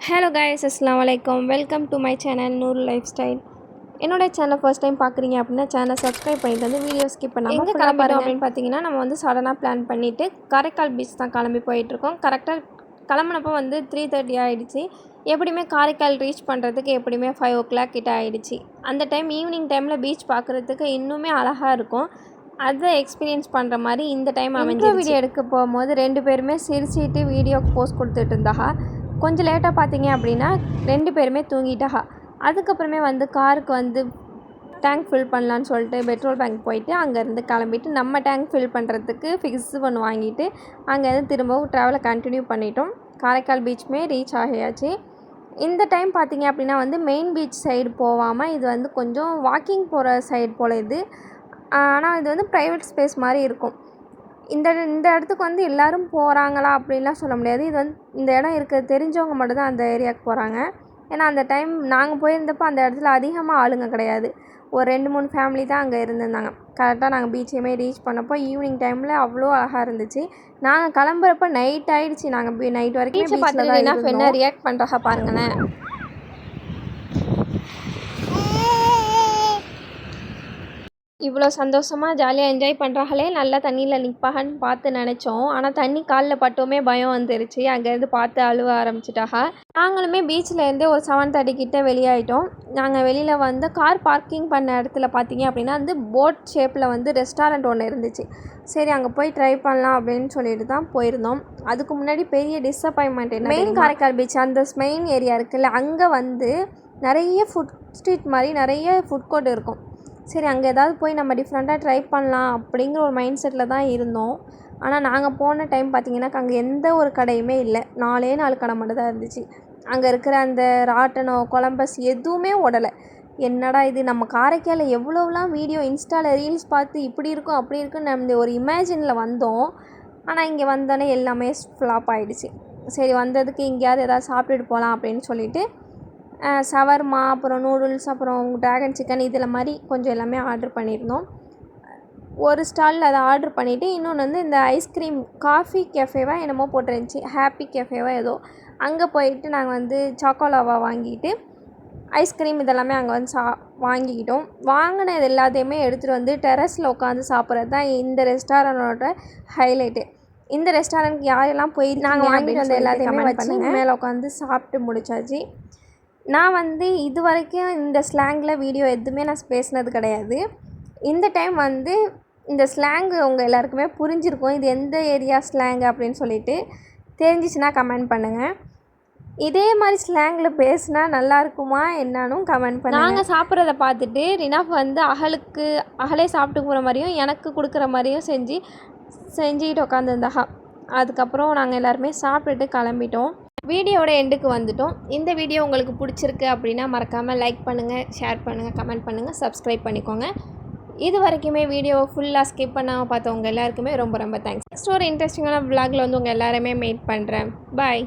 Hello guys, அஸ்ஸலாமு அலைக்கும். Welcome to my channel நூறு லைஃப் ஸ்டைல். என்னோட சேனல் ஃபர்ஸ்ட் டைம் பார்க்குறீங்க அப்படின்னா சேனலை சப்ஸ்கிரைப் பண்ணிட்டு வந்து வீடியோ ஸ்கிப் பண்ணாமல் எங்கே கிளம்பிட்டோம் அப்படின்னு பார்த்தீங்கன்னா, நம்ம வந்து சடனாக பிளான் பண்ணிவிட்டு காரைக்கால் பீச் தான் கிளம்பி போயிட்டுருக்கோம். கரெக்டாக கிளம்புனப்போ வந்து 3:30 ஆகிடுச்சு. எப்படியுமே காரைக்கால் ரீச் பண்ணுறதுக்கு எப்படியுமே 5 o'clock கிட்ட ஆகிடுச்சு. அந்த டைம் ஈவினிங் டைமில் பீச் பார்க்குறதுக்கு இன்னுமே அழகாக இருக்கும். அதை எக்ஸ்பீரியன்ஸ் பண்ணுற மாதிரி இந்த டைம் அமைஞ்ச வீடியோ எடுக்க போகும்போது 2 பேருமே சிரிச்சிட்டு வீடியோக்கு போஸ்ட் கொடுத்துட்டு இருந்தாங்க. கொஞ்சம் லேட்டாக பார்த்தீங்க அப்படின்னா 2 பேருமே தூங்கிட்டாங்க. அதுக்கப்புறமே வந்து காருக்கு வந்து டேங்க் ஃபில் பண்ணலான்னு சொல்லிட்டு பெட்ரோல் பேங்க் போயிட்டு அங்கேருந்து கிளம்பிட்டு நம்ம டேங்க் ஃபில் பண்ணுறதுக்கு ஃபிக்ஸ் ஒன்று வாங்கிட்டு அங்கேருந்து திரும்பவும் ட்ராவலை கண்டினியூ பண்ணிட்டோம். காரைக்கால் பீச்சுமே ரீச் ஆகியாச்சு. இந்த டைம் பார்த்தீங்க அப்படின்னா வந்து மெயின் பீச் சைடு போகாமல் இது வந்து கொஞ்சம் வாக்கிங் போகிற சைடு போல் இது. ஆனால் இது வந்து ப்ரைவேட் ஸ்பேஸ் மாதிரி இருக்கும். இந்த இடத்துக்கு வந்து எல்லோரும் போகிறாங்களா அப்படின்லாம் சொல்ல முடியாது. இது வந்து இந்த இடம் இருக்கிறது தெரிஞ்சவங்க மட்டும்தான் அந்த ஏரியாவுக்கு போகிறாங்க. ஏன்னா அந்த டைம் நாங்கள் போயிருந்தப்போ அந்த இடத்துல அதிகமாக ஆளுங்க கிடையாது. ஒரு 2-3 ஃபேமிலி தான் அங்கே இருந்திருந்தாங்க. கரெக்டாக நாங்கள் பீச்சையுமே ரீச் பண்ணப்போ ஈவினிங் டைமில் அவ்வளோ அழகாக இருந்துச்சு. நாங்கள் கிளம்புறப்போ நைட் ஆகிடுச்சு. நாங்கள் நைட் வரைக்கும் பீச்சில் தான் என்ன ரியாக்ட் பண்ணுறாங்க பாருங்களேன். இவ்வளோ சந்தோஷமாக ஜாலியாக என்ஜாய் பண்ணுறாங்களே, நல்லா தண்ணியில் நிற்பாகன்னு பார்த்து நினச்சோம். ஆனால் தண்ணி காலில் பட்டோமே பயம் வந்துருச்சு. அங்கேருந்து பார்த்து அழுவ ஆரம்பிச்சிட்டாக. நாங்களுமே பீச்சிலேருந்து ஒரு 7:30 கிட்ட வெளியாகிட்டோம். நாங்கள் வெளியில் வந்து கார் பார்க்கிங் பண்ண இடத்துல பார்த்தீங்க அப்படின்னா வந்து போட் ஷேப்பில் வந்து ரெஸ்டாரண்ட் ஒன்று இருந்துச்சு. சரி அங்கே போய் ட்ரை பண்ணலாம் அப்படின்னு சொல்லிட்டு தான் போயிருந்தோம். அதுக்கு முன்னாடி பெரிய டிஸப்பாயின்மெண்ட் என்ன, மெயின் காரைக்கால் பீச் அந்த மெயின் ஏரியா இருக்குல்ல, அங்கே வந்து நிறைய ஃபுட் ஸ்ட்ரீட் மாதிரி நிறைய ஃபுட் கோர்ட் இருக்கும். சரி அங்கே ஏதாவது போய் நம்ம டிஃப்ரெண்ட்டாக ட்ரை பண்ணலாம் அப்படிங்கிற ஒரு மைண்ட் செட்டில் தான் இருந்தோம். ஆனால் நாங்கள் போன டைம் பார்த்திங்கன்னா அங்கே எந்த ஒரு கடையுமே இல்லை. 4 கடை மட்டும் தான் இருந்துச்சு. அங்கே இருக்கிற அந்த ராட்டனம் கொலம்பஸ் எதுவுமே ஓடலை. என்னடா இது, நம்ம காரைக்காலில் எவ்வளோலாம் வீடியோ இன்ஸ்டாவில் ரீல்ஸ் பார்த்து இப்படி இருக்கும் அப்படி இருக்குன்னு நம்ம ஒரு இமேஜினில் வந்தோம். ஆனால் இங்கே வந்தோடனே எல்லாமே ஃப்ளாப் ஆகிடுச்சு. சரி வந்ததுக்கு எங்கேயாவது எதாவது சாப்பிட்டுட்டு போகலாம் அப்படின்னு சொல்லிவிட்டு சவர்மா, அப்புறம் நூடுல்ஸ், அப்புறம் ட்ராகன் சிக்கன் இதில் மாதிரி கொஞ்சம் எல்லாமே ஆர்டர் பண்ணியிருந்தோம். ஒரு ஸ்டாலில் அதை ஆர்டர் பண்ணிவிட்டு இன்னொன்று வந்து இந்த ஐஸ்கிரீம் காஃபி கேஃபேவா என்னமோ போட்டுருந்துச்சி, ஹாப்பி கேஃபேவா ஏதோ, அங்கே போயிட்டு நாங்கள் வந்து சாக்கோலாவா வாங்கிட்டு ஐஸ்கிரீம் இதெல்லாமே அங்கே வந்து வாங்கிக்கிட்டோம். வாங்கினது எல்லாத்தையுமே எடுத்துகிட்டு வந்து டெரஸில் உட்காந்து சாப்பிட்றது தான் இந்த ரெஸ்டாரண்ட்டோட ஹைலைட்டு. இந்த ரெஸ்டாரண்ட்க்கு யாரெல்லாம் போய் நாங்கள் வாங்கிட்டு வந்து எல்லாத்தையுமே வச்சு மேலே உட்காந்து சாப்பிட்டு முடிச்சாச்சு. நான் வந்து இது வரைக்கும் இந்த ஸ்லாங்கில் வீடியோ எதுவுமே நான் பேசினது கிடையாது. இந்த டைம் வந்து இந்த ஸ்லாங்கு உங்கள் எல்லாருக்குமே புரிஞ்சிருக்கும். இது எந்த ஏரியா ஸ்லாங் அப்படின்னு சொல்லிட்டு தெரிஞ்சிச்சுன்னா கமெண்ட் பண்ணுங்கள். இதே மாதிரி ஸ்லாங்கில் பேசினா நல்லாயிருக்குமா என்னானும் கமெண்ட் பண்ணுங்கள். நாங்கள் சாப்பிட்றத பார்த்துட்டு ரினாஃப் வந்து அகலே சாப்பிட்டு போகிற மாதிரியும் எனக்கு கொடுக்குற மாதிரியும் செஞ்சுக்கிட்டு உட்காந்துருந்தாங்க. அதுக்கப்புறம் நாங்கள் எல்லாருமே சாப்பிட்டுட்டு கிளம்பிட்டோம். வீடியோட எண்டுக்கு வந்துட்டோம். இந்த வீடியோ உங்களுக்கு பிடிச்சிருக்கு அப்படின்னா மறக்காமல் லைக் பண்ணுங்கள், ஷேர் பண்ணுங்கள், கமெண்ட் பண்ணுங்கள், சப்ஸ்கிரைப் பண்ணிக்கோங்க. இது வரைக்குமே வீடியோவை ஃபுல்லாக ஸ்கிப் பண்ணாமல் பார்த்தவங்க எல்லாருக்குமே ரொம்ப ரொம்ப தேங்க்ஸ். நெக்ஸ்ட் ஒரு இன்ட்ரெஸ்டிங்கான விளாகில் வந்து உங்கள் எல்லாருமே மீட் பண்ணுறேன். பாய்.